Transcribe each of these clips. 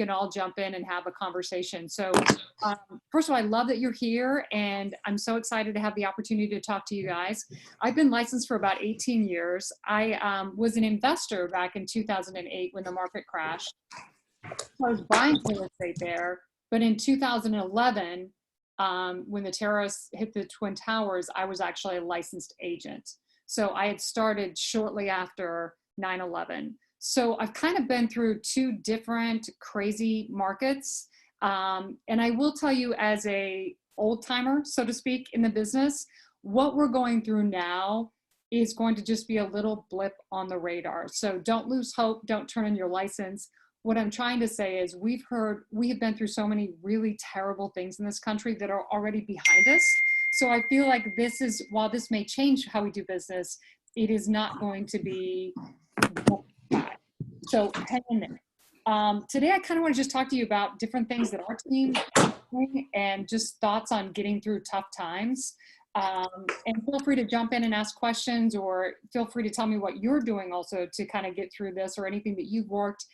can all jump in and have a conversation. So first of all, I love that you're here, and I'm so excited to have the opportunity to talk to you guys. I've been licensed for about 18 years. I was an investor back in 2008 when the market crashed. I was buying real estate there, but in 2011, when the terrorists hit the Twin Towers, I was actually a licensed agent. So I had started shortly after 9/11. So I've kind of been through two different crazy markets. And I will tell you, as a old timer, so to speak, in the business, what we're going through now is going to just be a little blip on the radar. So don't lose hope. Don't turn in your license. What I'm trying to say is we have been through so many really terrible things in this country that are already behind us. So I feel like this is, while this may change how we do business, it is not going to be bad. So hang in there. Today, I kind of want to just talk to you about different things that our team is doing and just thoughts on getting through tough times. And feel free to jump in and ask questions, or feel free to tell me what you're doing also to kind of get through this, or anything that you've worked,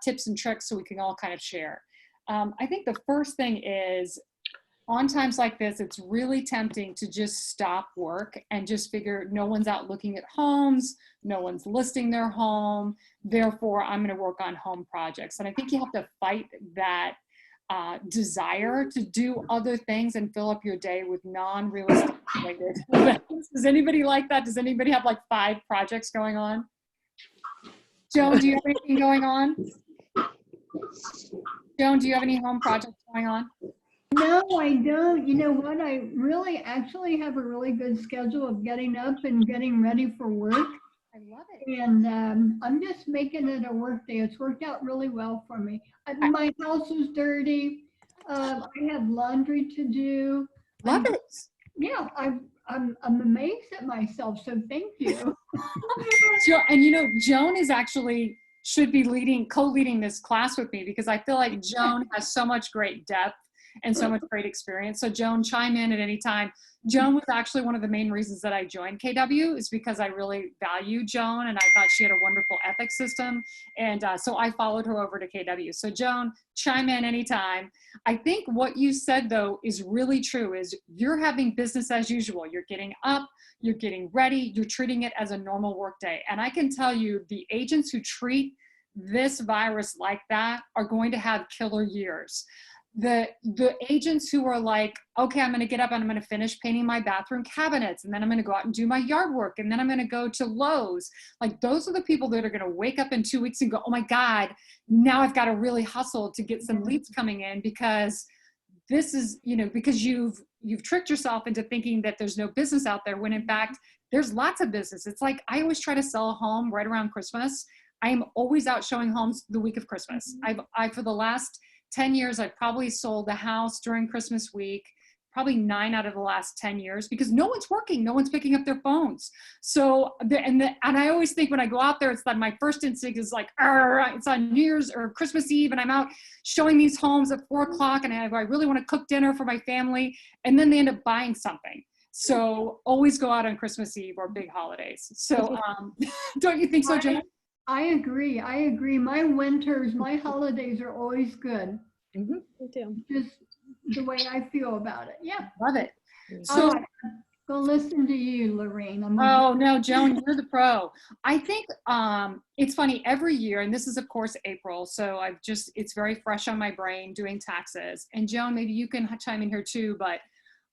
tips and tricks, so we can all kind of share. I think the first thing is, on times like this, it's really tempting to just stop work and just figure no one's out looking at homes, no one's listing their home, therefore I'm going to work on home projects. And I think you have to fight that desire to do other things and fill up your day with non-real estate related events. Does anybody like that? Does anybody have like 5 projects going on? Joan, do you have anything going on? Joan, do you have any home projects going on? No, I don't. You know what? I really actually have a really good schedule of getting up and getting ready for work. I love it. And I'm just making it a work day. It's worked out really well for me. My house is dirty. I have laundry to do. Love it. Yeah, I'm amazed at myself. So thank you. And you know, Joan is actually should be co-leading this class with me, because I feel like Joan has so much great depth and so much great experience. So Joan, chime in at any time. Joan was actually one of the main reasons that I joined KW, is because I really value Joan and I thought she had a wonderful ethics system. And so I followed her over to KW. So Joan, chime in anytime. I think what you said though is really true, is you're having business as usual. You're getting up, you're getting ready, you're treating it as a normal work day. And I can tell you, the agents who treat this virus like that are going to have killer years. The agents who are like, okay, I'm going to get up and I'm going to finish painting my bathroom cabinets, and then I'm going to go out and do my yard work, and then I'm going to go to Lowe's. Like, those are the people that are going to wake up in 2 weeks and go, oh my God, now I've got to really hustle to get some leads coming in, because this is, you know, because you've tricked yourself into thinking that there's no business out there, when in fact there's lots of business. It's like, I always try to sell a home right around Christmas. I am always out showing homes the week of Christmas. I for the last 10 years, I've probably sold a house during Christmas week, probably 9 out of the last 10 years, because no one's working, no one's picking up their phones. So, and I always think when I go out there, it's that my first instinct is like, it's on New Year's or Christmas Eve, and I'm out showing these homes at 4 o'clock, and I really want to cook dinner for my family, and then they end up buying something. So always go out on Christmas Eve or big holidays. So don't you think so, Jen? I agree. I agree. My winters, my holidays are always good. Mm-hmm. Me too. Just the way I feel about it. Yeah. Love it. So go listen to you, Lorraine. Oh no, Joan, you're the pro. I think it's funny, every year, and this is of course April, so it's very fresh on my brain doing taxes. And Joan, maybe you can chime in here too, but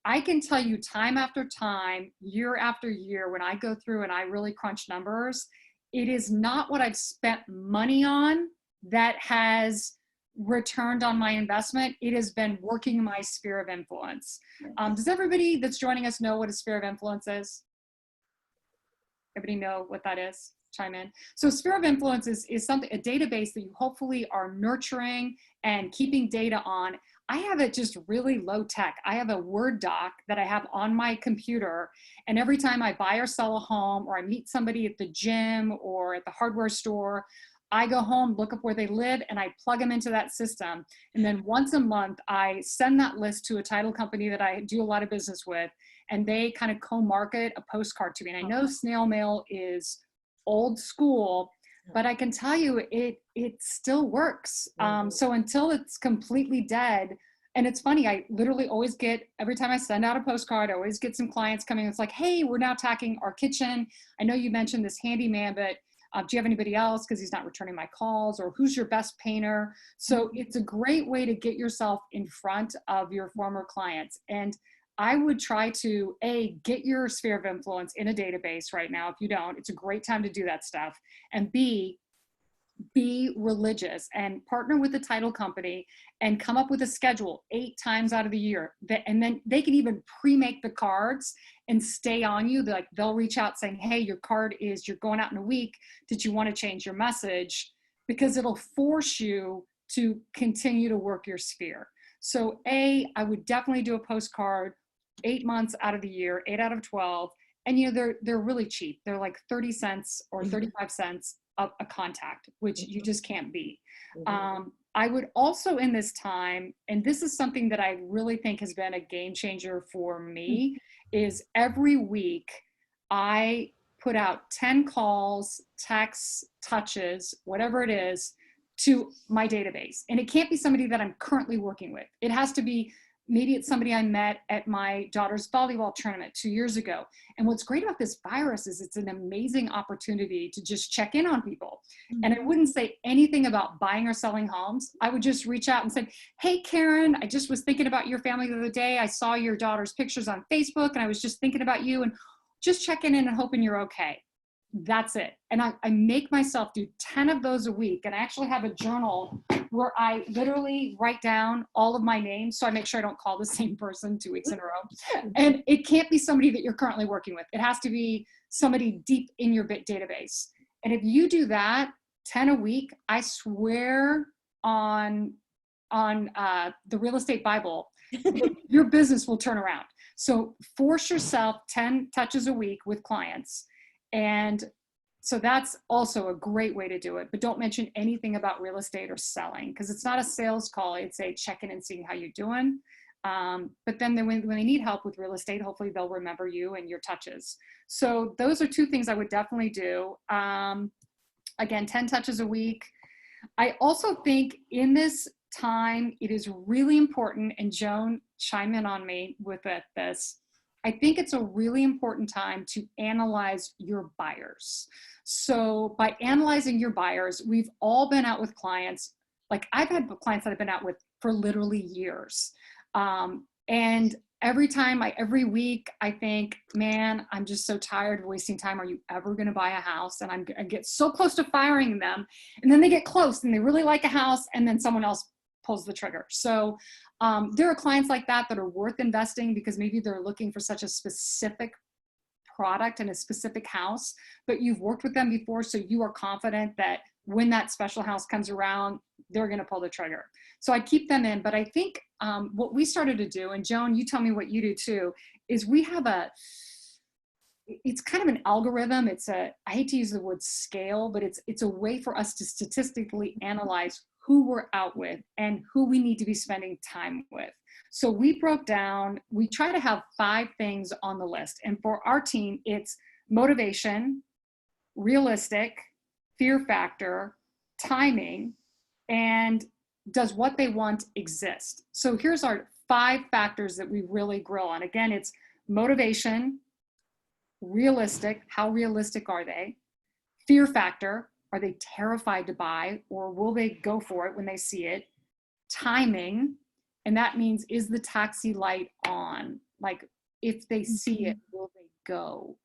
I can tell you time after time, year after year, when I go through and I really crunch numbers, it is not what I've spent money on that has returned on my investment. It has been working my sphere of influence. Does everybody that's joining us know what a sphere of influence is? Everybody know what that is? Chime in. So sphere of influence is something, a database that you hopefully are nurturing and keeping data on. I have it just really low tech. I have a Word doc that I have on my computer, and every time I buy or sell a home, or I meet somebody at the gym or at the hardware store, I go home, look up where they live, and I plug them into that system. And then once a month, I send that list to a title company that I do a lot of business with, and they kind of co-market a postcard to me. And I know snail mail is old school, but I can tell you it still works. So until it's completely dead, and it's funny, I literally always get, every time I send out a postcard, I always get some clients coming. It's like, hey, we're now attacking our kitchen. I know you mentioned this handyman, but do you have anybody else? Because he's not returning my calls, or who's your best painter? So it's a great way to get yourself in front of your former clients. And I would try to get your sphere of influence in a database right now. If you don't, it's a great time to do that stuff. And B, be religious and partner with the title company and come up with a schedule 8 times out of the year. And then they can even pre-make the cards and stay on you. Like they'll reach out saying, hey, your card is, you're going out in a week. Did you want to change your message? Because it'll force you to continue to work your sphere. So I would definitely do a postcard 8 months out of the year, 8 out of 12. And they're really cheap. They're like 30 cents or 35 cents a contact, which you just can't beat. I would also in this time, and this is something that I really think has been a game changer for me, is every week I put out 10 calls, texts, touches, whatever it is, to my database. And it can't be somebody that I'm currently working with. It has to be, maybe it's somebody I met at my daughter's volleyball tournament 2 years ago. And what's great about this virus is it's an amazing opportunity to just check in on people. And I wouldn't say anything about buying or selling homes. I would just reach out and say, hey, Karen, I just was thinking about your family the other day. I saw your daughter's pictures on Facebook and I was just thinking about you and just checking in and hoping you're okay. That's it. And I make myself do 10 of those a week. And I actually have a journal where I literally write down all of my names. So I make sure I don't call the same person 2 weeks in a row. And it can't be somebody that you're currently working with. It has to be somebody deep in your database. And if you do that 10 a week, I swear on the Real Estate Bible, your business will turn around. So force yourself 10 touches a week with clients. And so that's also a great way to do it. But don't mention anything about real estate or selling, because it's not a sales call. It's a check-in and seeing how you're doing. But then when they need help with real estate, hopefully they'll remember you and your touches. So those are 2 things I would definitely do. Again, 10 touches a week. I also think in this time, it is really important, and Joan, chime in on me with this. I think it's a really important time to analyze your buyers. So by analyzing your buyers, we've all been out with clients. Like I've had clients that I've been out with for literally years. And every week I think, man, I'm just so tired of wasting time. Are you ever going to buy a house? And I get so close to firing them. And then they get close and they really like a house. And then someone else pulls the trigger. So there are clients like that are worth investing because maybe they're looking for such a specific product and a specific house, but you've worked with them before. So you are confident that when that special house comes around, they're going to pull the trigger. So I keep them in. But I think what we started to do, and Joan, you tell me what you do too, is we have it's kind of an algorithm. I hate to use the word scale, but it's a way for us to statistically analyze who we're out with and who we need to be spending time with. So we try to have 5 things on the list. And for our team, it's motivation, realistic, fear factor, timing, and does what they want exist? So here's our 5 factors that we really grill on. Again, it's motivation, realistic, how realistic are they? Fear factor, are they terrified to buy or will they go for it when they see it? Timing, and that means, is the taxi light on? Like if they see it, will they go?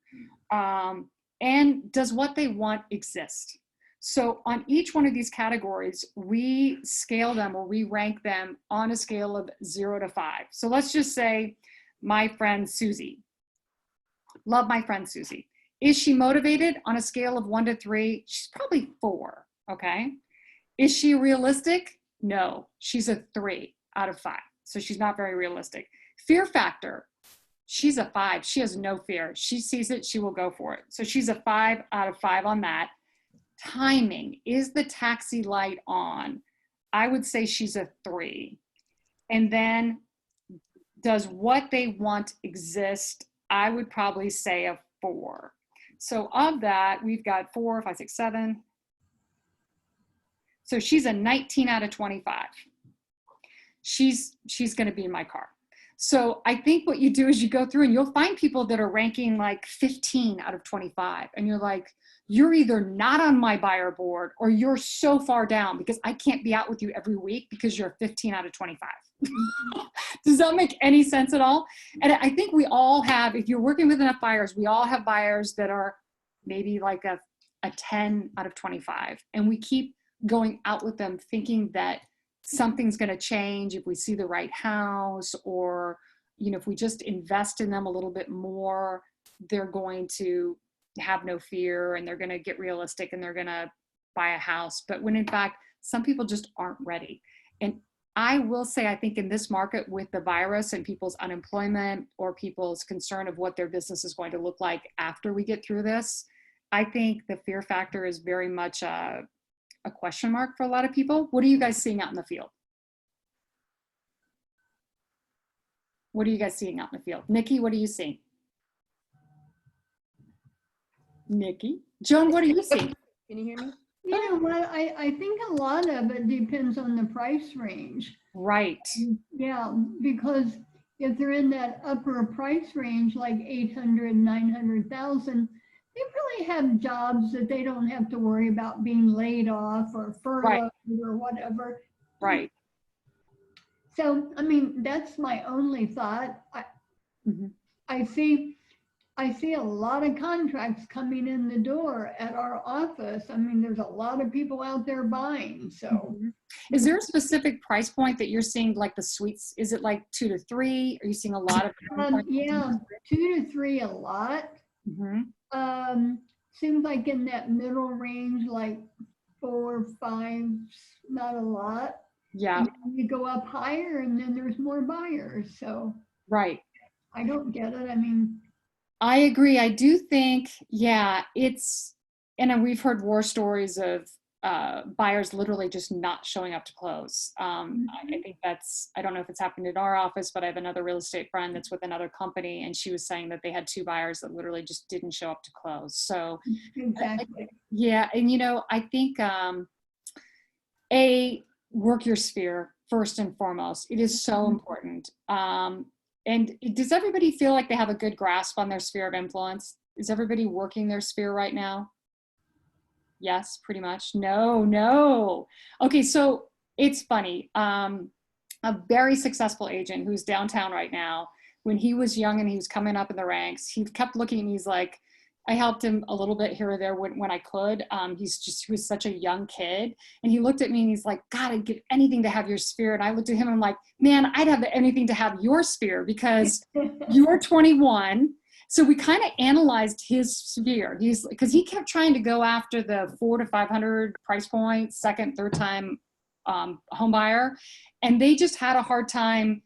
And does what they want exist? So on each one of these categories, we scale them or we rank them on a scale of 0 to 5. So let's just say my friend Susie. Love my friend Susie. Is she motivated? On a scale of 1 to 3? She's probably 4, okay? Is she realistic? No, she's a 3 out of 5. So she's not very realistic. Fear factor, she's a 5. She has no fear. She sees it, she will go for it. So she's a 5 out of 5 on that. Timing, is the taxi light on? I would say she's a 3. And then does what they want exist? I would probably say a 4. So of that, we've got 4, 5, 6, 7, So she's a 19 out of 25. She's going to be in my car. So I think what you do is you go through and you'll find people that are ranking like 15 out of 25. And you're like, you're either not on my buyer board or you're so far down because I can't be out with you every week because you're 15 out of 25. Does that make any sense at all? And I think we all have, if you're working with enough buyers, we all have buyers that are maybe like a 10 out of 25. And we keep going out with them thinking that something's going to change if we see the right house, or, you know, if we just invest in them a little bit more, they're going to have no fear and they're going to get realistic and they're going to buy a house. But when in fact, some people just aren't ready. And I will say, I think in this market with the virus and people's unemployment or people's concern of what their business is going to look like after we get through this, I think the fear factor is very much a question mark for a lot of people. What are you guys seeing out in the field? What are you guys seeing out in the field? Nikki, what are you seeing? Nikki? Joan, what are you seeing? Can you hear me? You know what, I think a lot of it depends on the price range. Right. Yeah, because if they're in that upper price range, like 800, 900,000, they probably have jobs that they don't have to worry about being laid off or furloughed or whatever. Right. So, I mean, that's my only thought. I see a lot of contracts coming in the door at our office. I mean, there's a lot of people out there buying, so. Is there a specific price point that you're seeing, like the suites? Is it like 2 to 3? Are you seeing a lot of? Yeah, 2 to 3 a lot. Seems like in that middle range, like 4, 5, not a lot. Yeah. And then you go up higher and then there's more buyers. So right. I don't get it. I mean, I agree. I do think, yeah, and we've heard war stories of buyers literally just not showing up to close. I think I don't know if it's happened in our office, but I have another real estate friend that's with another company, and she was saying that they had 2 buyers that literally just didn't show up to close. So exactly. yeah. And, you know, I think, work your sphere first and foremost. It is so important. And does everybody feel like they have a good grasp on their sphere of influence? Is everybody working their sphere right now? Yes, pretty much. No. Okay, so it's funny. A very successful agent who's downtown right now, when he was young and he was coming up in the ranks, he kept looking and he's like, I helped him a little bit here or there when I could. He was such a young kid. And he looked at me and he's like, God, I'd give anything to have your sphere. And I looked at him and I'm like, man, I'd have anything to have your sphere because you're 21. So we kind of analyzed his sphere. Because he kept trying to go after the 400 to 500 price point, second, third time home buyer. And they just had a hard time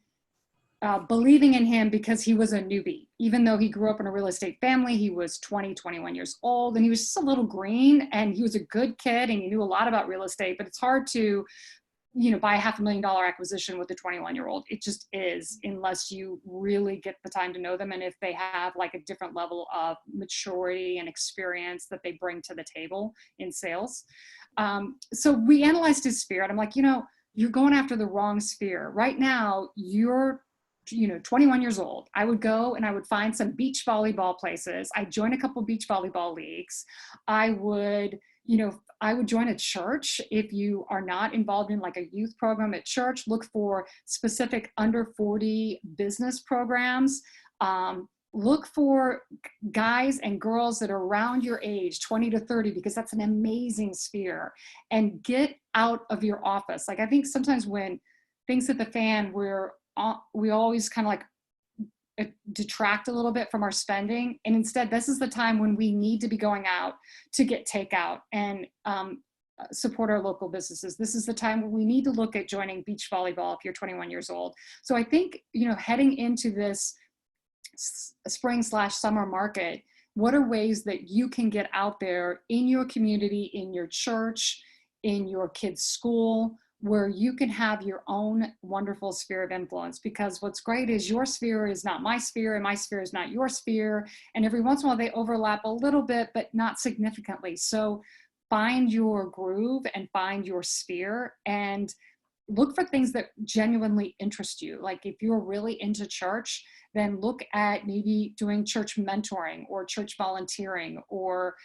believing in him because he was a newbie. Even though he grew up in a real estate family, he was 20, 21 years old, and he was just a little green, and he was a good kid, and he knew a lot about real estate, but it's hard to, you know, buy a $500,000 acquisition with a 21-year-old. It just is, unless you really get the time to know them, and if they have like a different level of maturity and experience that they bring to the table in sales. So we analyzed his sphere, and I'm like, you know, you're going after the wrong sphere. Right now, you're 21 years old. I would go and I would find some beach volleyball places. I'd join a couple beach volleyball leagues. I would join a church. If you are not involved in like a youth program at church, look for specific under 40 business programs. Look for guys and girls that are around your age, 20 to 30, because that's an amazing sphere. And get out of your office. Like, I think sometimes when things hit the fan, we always kind of like detract a little bit from our spending. And instead, this is the time when we need to be going out to get takeout and support our local businesses. This is the time when we need to look at joining beach volleyball if you're 21 years old. So I think, you know, heading into this spring/summer market, what are ways that you can get out there in your community, in your church, in your kids' school, where you can have your own wonderful sphere of influence? Because what's great is your sphere is not my sphere and my sphere is not your sphere. And every once in a while they overlap a little bit, but not significantly. So find your groove and find your sphere and look for things that genuinely interest you. Like if you're really into church, then look at maybe doing church mentoring or church volunteering or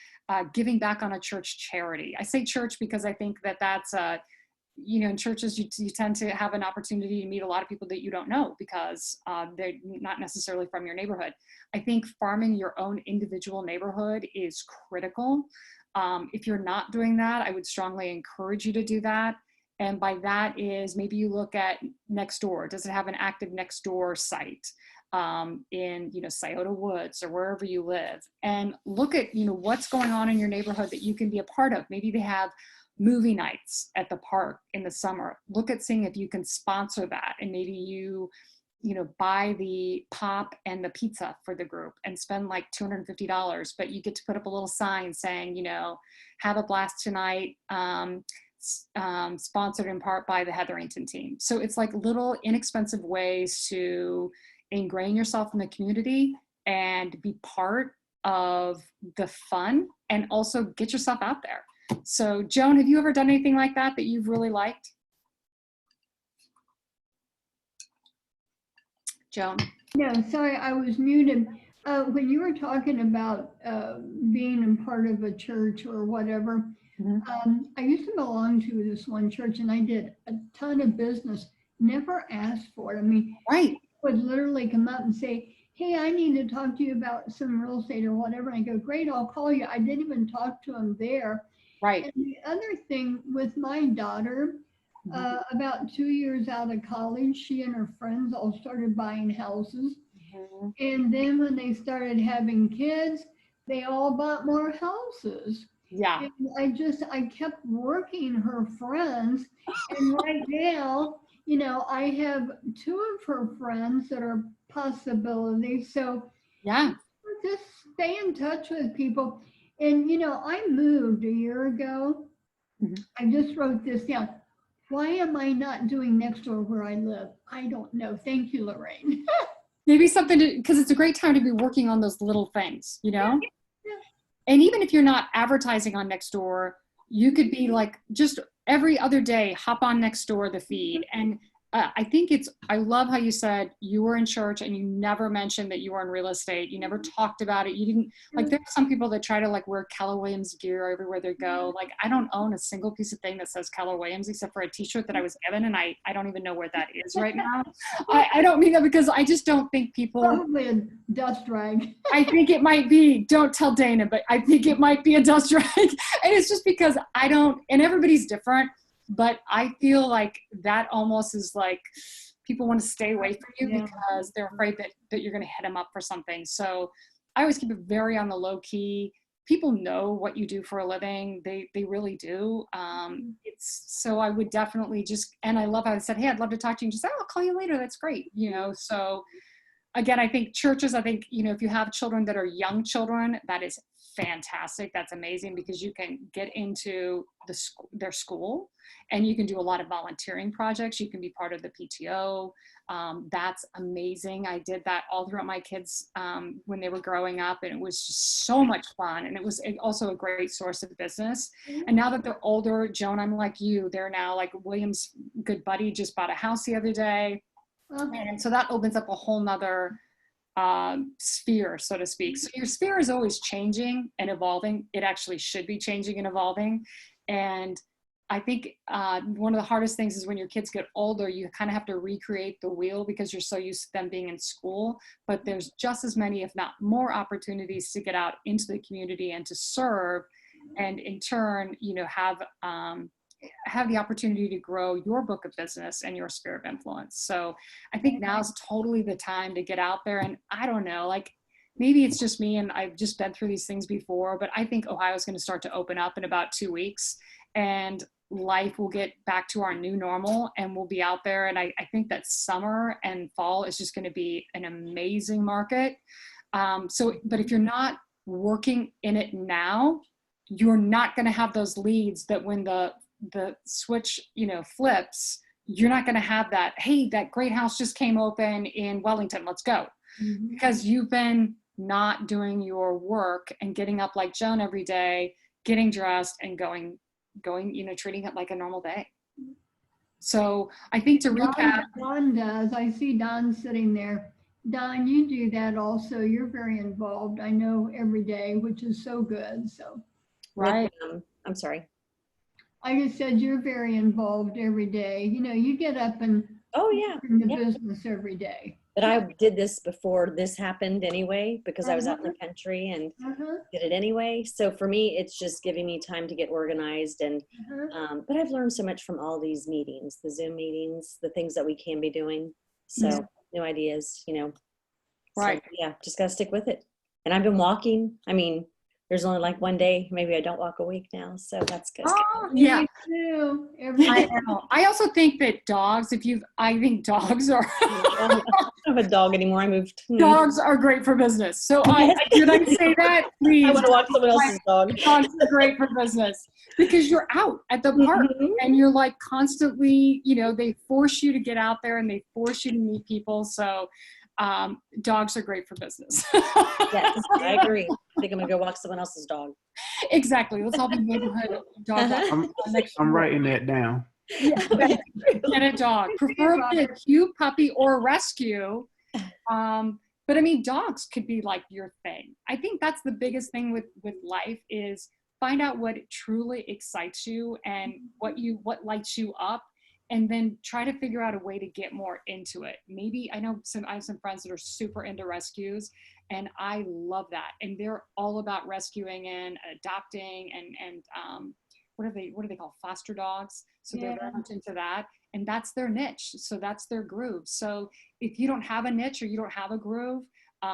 giving back on a church charity. I say church because I think that that's in churches, you tend to have an opportunity to meet a lot of people that you don't know because they're not necessarily from your neighborhood. I think farming your own individual neighborhood is critical. If you're not doing that, I would strongly encourage you to do that. And by that is maybe you look at Nextdoor. Does it have an active Nextdoor site in Scioto Woods or wherever you live? And look at what's going on in your neighborhood that you can be a part of. Maybe they have movie nights at the park in the summer. Look at seeing if you can sponsor that, and maybe you buy the pop and the pizza for the group and spend like $250, but you get to put up a little sign saying, have a blast tonight, sponsored in part by the Hetherington team. So it's like little inexpensive ways to ingrain yourself in the community and be part of the fun and also get yourself out there. So Joan, have you ever done anything like that you've really liked? Joan? No, sorry, I was muted. When you were talking about being a part of a church or whatever, I used to belong to this one church and I did a ton of business, never asked for it. I mean, right. Would literally come up and say, hey, I need to talk to you about some real estate or whatever. And I go, great, I'll call you. I didn't even talk to him there. Right. And the other thing with my daughter, about 2 years out of college, she and her friends all started buying houses. And then when they started having kids, they all bought more houses. Yeah. And I kept working her friends. And right now, I have 2 of her friends that are possibilities. So yeah, just stay in touch with people. And, I moved a year ago. I just wrote this down. Why am I not doing Nextdoor where I live? I don't know. Thank you, Lorraine. Maybe something because it's a great time to be working on those little things, Yeah. And even if you're not advertising on Nextdoor, you could be like just every other day, hop on Nextdoor, the feed. And I love how you said you were in church and you never mentioned that you were in real estate. You never talked about it. You didn't, like, there's some people that try to like wear Keller Williams gear everywhere they go. Like, I don't own a single piece of thing that says Keller Williams except for a t-shirt that I was given. And I don't even know where that is right now. I don't mean that because I just don't think people. Probably a dust rag. I think it might be, don't tell Dana, but I think it might be a dust rag. And it's just because and everybody's different. But I feel like that almost is like people want to stay away from you because they're afraid that you're going to hit them up for something. So I always keep it very on the low key. People know what you do for a living. They really do. So I would definitely and I love how I said, hey, I'd love to talk to you. And just say, I'll call you later. That's great. So again, I think churches, if you have children that are young children, that is fantastic. That's amazing because you can get into their school and you can do a lot of volunteering projects. You can be part of the PTO. That's amazing. I did that all throughout my kids when they were growing up, and it was just so much fun. And it was also a great source of business. And now that they're older, Joan, I'm like you, they're now like William's good buddy just bought a house the other day. And so that opens up a whole nother sphere, so to speak. So your sphere is always changing and evolving. It actually should be changing and evolving. And I think one of the hardest things is when your kids get older, you kind of have to recreate the wheel because you're so used to them being in school. But there's just as many, if not more, opportunities to get out into the community and to serve, and in turn, have the opportunity to grow your book of business and your sphere of influence. So I think now is totally the time to get out there. And I don't know, like maybe it's just me and I've just been through these things before, but I think Ohio is going to start to open up in about 2 weeks and life will get back to our new normal and we'll be out there. And I think that summer and fall is just going to be an amazing market. But if you're not working in it now, you're not going to have those leads that when the switch, flips, you're not going to have that, hey, that great house just came open in Wellington, let's go. Because you've been not doing your work and getting up like Joan every day, getting dressed and going, treating it like a normal day. So I think to recap. Don does. I see Don sitting there. Don, you do that also. You're very involved. I know every day, which is so good. So, Right. I'm sorry. I just said you're very involved every day. You get up and Oh yeah. in the business every day. But I did this before this happened anyway, because I was out in the country and did it anyway. So for me, it's just giving me time to get organized. And but I've learned so much from all these meetings, the Zoom meetings, the things that we can be doing. So new ideas, Right. So, yeah, just gotta stick with it. And I've been walking. I mean, there's only like one day, maybe I don't walk a week now, so that's good. Oh, yeah. Me too. Every I day. know. I also think that dogs, I think dogs are I don't have a dog anymore. I moved. dogs are great for business. So did I say that? Please. I want to walk someone else's dog. Dogs are great for business because you're out at the park and you're like constantly, they force you to get out there and they force you to meet people. So dogs are great for business. Yes, I agree. I think I'm gonna go walk someone else's dog. Exactly. Let's all be neighborhood dog walkers next I'm door. writing that down. Yeah, get a dog, preferably a cute puppy or rescue. But I mean, dogs could be like your thing. I think that's the biggest thing with life is find out what truly excites you and what lights you up, and then try to figure out a way to get more into it. Maybe I have some friends that are super into rescues, and I love that. And they're all about rescuing and adopting and what do they call foster dogs? So they're very much into that, and that's their niche. So that's their groove. So if you don't have a niche or you don't have a groove,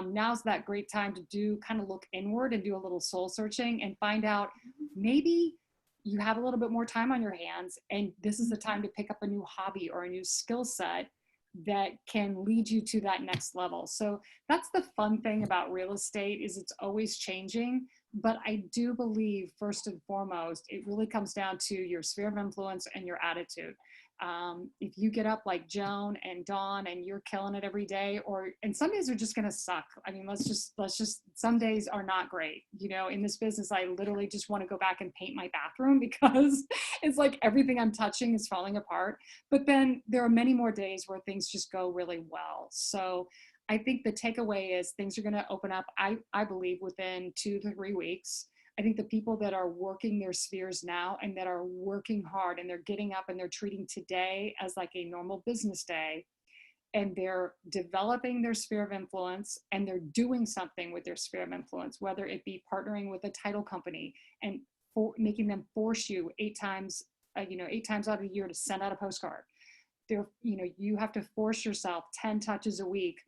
now's that great time to kind of look inward and do a little soul searching and find out maybe you have a little bit more time on your hands, and this is the time to pick up a new hobby or a new skill set that can lead you to that next level. So that's the fun thing about real estate is it's always changing. But I do believe first and foremost, it really comes down to your sphere of influence and your attitude. If you get up like Joan and Dawn and you're killing it every day, and some days are just going to suck. I mean, let's just, some days are not great. In this business, I literally just want to go back and paint my bathroom because it's like everything I'm touching is falling apart. But then there are many more days where things just go really well. So I think the takeaway is things are going to open up, I believe, within 2 to 3 weeks. I think the people that are working their spheres now and that are working hard and they're getting up and they're treating today as like a normal business day, and they're developing their sphere of influence and they're doing something with their sphere of influence, whether it be partnering with a title company and making them force you 8 times out of the year to send out a postcard. You have to force yourself 10 touches a week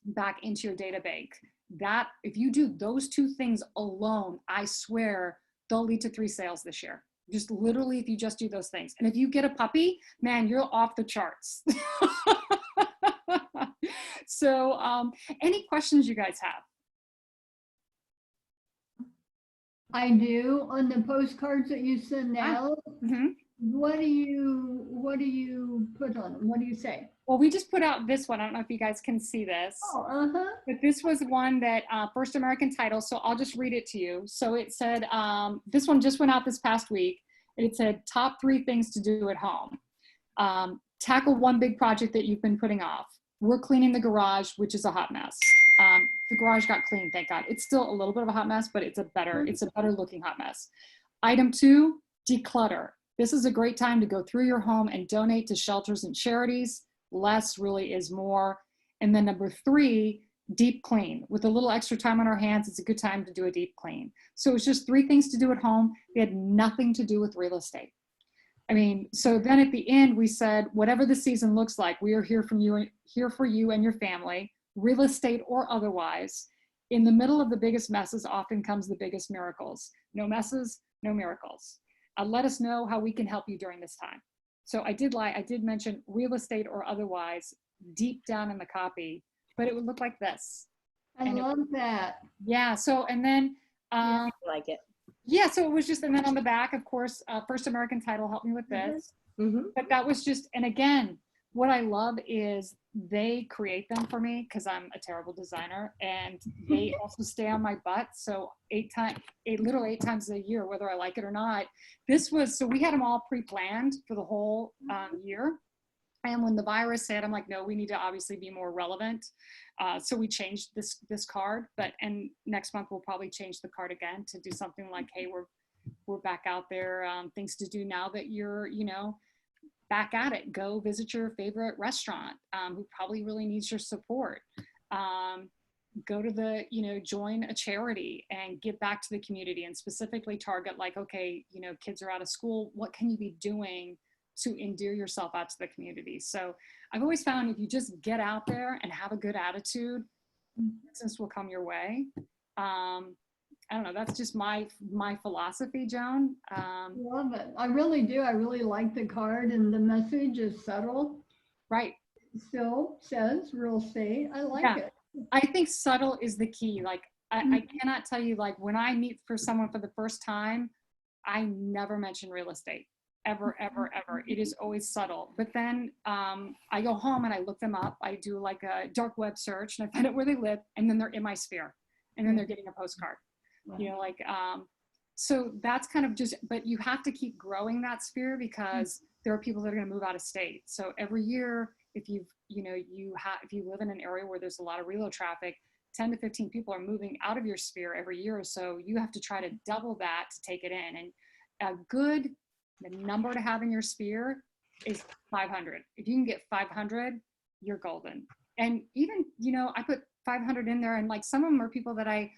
back into your data bank. That if you do those 2 things alone, I swear they'll lead to 3 sales this year. Just literally, if you just do those things. And if you get a puppy, man, you're off the charts. So any questions you guys have? I do. On the postcards that you send out, what do you put on them? What do you say? Well, we just put out this one. I don't know if you guys can see this. Oh, But this was one that First American Title, so I'll just read it to you. So it said, this one just went out this past week. It said, top 3 things to do at home. Tackle one big project that you've been putting off. We're cleaning the garage, which is a hot mess. The garage got cleaned, thank God. It's still a little bit of a hot mess, but it's a better looking hot mess. Item 2, declutter. This is a great time to go through your home and donate to shelters and charities. Less really is more. And then number 3, deep clean. With a little extra time on our hands, it's a good time to do a deep clean. So it's just 3 things to do at home. They had nothing to do with real estate. I mean, so then at the end we said, whatever the season looks like, we are here for you and your family, real estate or otherwise. In the middle of the biggest messes often comes the biggest miracles. No messes, no miracles. Let us know how we can help you during this time. So I did lie. I did mention real estate or otherwise deep down in the copy, but it would look like this. I love that. Yeah. So, and then, I like it. yeah, so it was just, and then on the back, of course, First American Title helped me with this. But that was just, and again, what I love is they create them for me because I'm a terrible designer, and they also stay on my butt. So literally 8 times a year, whether I like it or not. So we had them all pre-planned for the whole year. And when the virus hit, I'm like, no, we need to obviously be more relevant. So we changed this card, and next month we'll probably change the card again to do something like, hey, we're back out there, things to do now that you're, back at it. Go visit your favorite restaurant, who probably really needs your support. Go to join a charity and give back to the community, and specifically target like, okay, kids are out of school. What can you be doing to endear yourself out to the community? So I've always found if you just get out there and have a good attitude, business will come your way. I don't know. That's just my philosophy, Joan. Love it. I really do. I really like the card, and the message is subtle. Right. Still says real estate. I like it. I think subtle is the key. Like I cannot tell you, like when I meet for someone for the first time, I never mention real estate. Ever, ever, ever. It is always subtle. But then I go home and I look them up. I do like a dark web search and I find out where they live, and then they're in my sphere, and then they're getting a postcard. So that's kind of but you have to keep growing that sphere because there are people that are going to move out of state. So every year, if you live in an area where there's a lot of relo traffic, 10 to 15 people are moving out of your sphere every year. So you have to try to double that to take it in. And the number to have in your sphere is 500. If you can get 500, you're golden. And even, I put 500 in there, and like some of them are people that I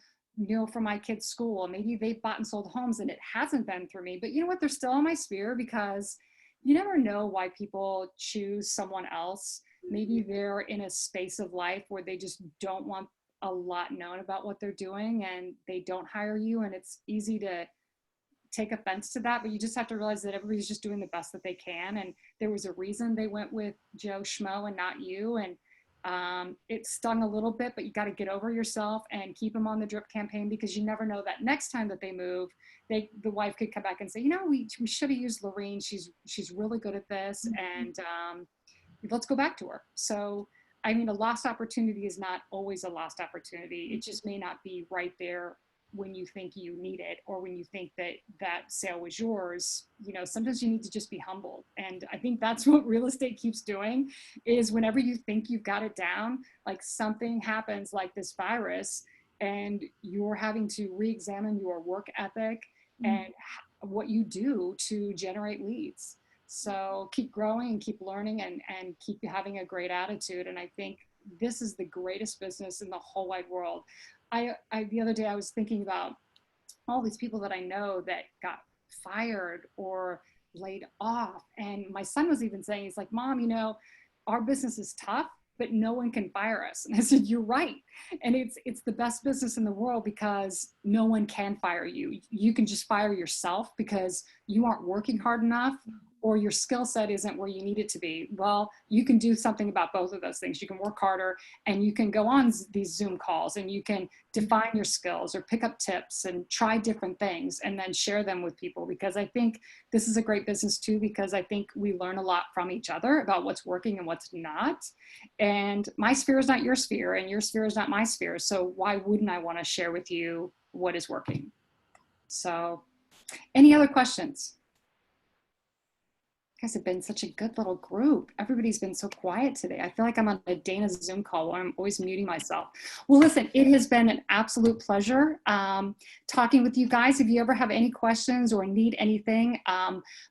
from my kids' school. Maybe they've bought and sold homes and it hasn't been through me, but you know what? They're still in my sphere because you never know why people choose someone else. Maybe they're in a space of life where they just don't want a lot known about what they're doing, and they don't hire you. And it's easy to take offense to that, but you just have to realize that everybody's just doing the best that they can. And there was a reason they went with Joe Schmo and not you. And it stung a little bit, but you got to get over yourself and keep them on the drip campaign, because you never know that next time that they move, the wife could come back and say, we should have used Lorene. She's really good at this. And let's go back to her. So, I mean, a lost opportunity is not always a lost opportunity. It just may not be right there when you think you need it, or when you think that sale was yours. Sometimes you need to just be humbled. And I think that's what real estate keeps doing, is whenever you think you've got it down, like something happens like this virus, and you're having to re-examine your work ethic and what you do to generate leads. So keep growing and keep learning and keep having a great attitude. And I think this is the greatest business in the whole wide world. The other day I was thinking about all these people that I know that got fired or laid off. And my son was even saying, he's like, Mom, our business is tough, but no one can fire us. And I said, you're right. And it's the best business in the world because no one can fire you. You can just fire yourself because you aren't working hard enough, or your skill set isn't where you need it to be. Well, you can do something about both of those things. You can work harder, and you can go on these Zoom calls, and you can define your skills or pick up tips and try different things and then share them with people. Because I think this is a great business too, because I think we learn a lot from each other about what's working and what's not. And my sphere is not your sphere, and your sphere is not my sphere. So why wouldn't I want to share with you what is working? So any other questions? You guys have been such a good little group. Everybody's been so quiet today. I feel like I'm on a Dana Zoom call where I'm always muting myself. Well, listen, it has been an absolute pleasure talking with you guys. If you ever have any questions or need anything,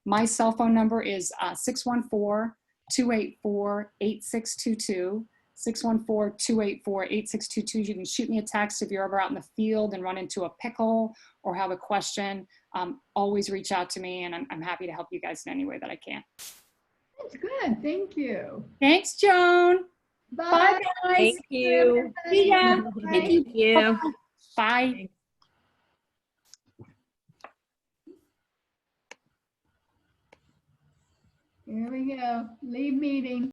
my cell phone number is 614-284-8622. 614-284-8622. You can shoot me a text if you're ever out in the field and run into a pickle or have a question. Always reach out to me, and I'm happy to help you guys in any way that I can. That's good. Thank you. Thanks, Joan. Bye. Bye, guys. Thank you. See ya. Thank you. Bye. Here we go. Leave meeting.